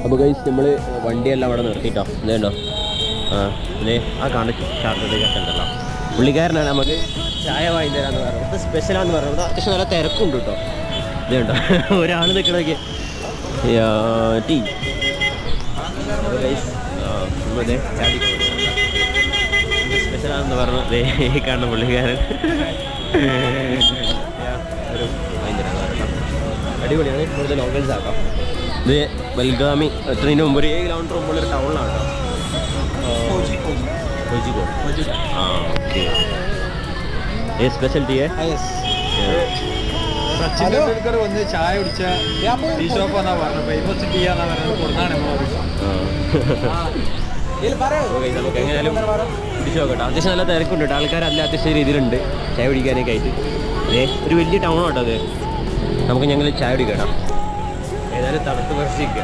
അപ്പോൾ ഗൈസ് നമ്മൾ വണ്ടിയെല്ലാം അവിടെ നിർത്തിയിട്ടോ ഇതുണ്ടോ ആ കാണുന്ന ഷാർട്ടൊക്കെ ഉണ്ടല്ലോ പുള്ളിക്കാരനാണ് നമുക്ക് ചായ വാങ്ങി തരാമെന്ന് പറഞ്ഞത് സ്പെഷ്യലാണെന്ന് പറഞ്ഞത് അത്യാവശ്യം നല്ല തിരക്കുണ്ട് കേട്ടോ ഇതുണ്ടോ ഒരാൾ നിൽക്കണമൊക്കെ ടീ അപ്പോൾ ഗൈസ് നമ്മളിതേ ചാടി സ്പെഷ്യലാണെന്ന് പറഞ്ഞു ഈ കാണുന്ന പുള്ളിക്കാരൻ ഒരു അടിപൊളിയാണ് കൂടുതൽ ലോക്കൽസ് ആക്കാം ഇത് ബൽഗാമി എത്തുന്നതിന് മുമ്പ് ഒരു 7 കിലോമീറ്റർ മുമ്പുള്ള ഒരു ടൗണിലാണ് കേട്ടോ കോഴിക്കോട് ആ ഓക്കെ ये स्पेशल टी है സച്ചിൻ ടെണ്ടുൽക്കർ വന്ന് ചായ കുടിച്ച ടീ ഷോപ്പ് എന്നാ പറഞ്ഞത് ഫേമസ് ടീ ആണെന്നാ പറഞ്ഞത് കൊടുത്താണ് നമുക്ക് എങ്ങനെയാലും പിടിച്ചു നോക്കട്ടെ അത്യാവശ്യം നല്ല തിരക്കുണ്ട് കേട്ടോ ആൾക്കാർ അല്ല അത്യാവശ്യം രീതിയിലുണ്ട് ചായ കുടിക്കാനൊക്കെ ആയിട്ട് ഒരു വലിയ ടൗൺ കേട്ടോ അത് നമുക്ക് ഞങ്ങൾ ചായ കുടിക്കണം ഏതായാലും തണുത്ത് കുറച്ചിരിക്കുക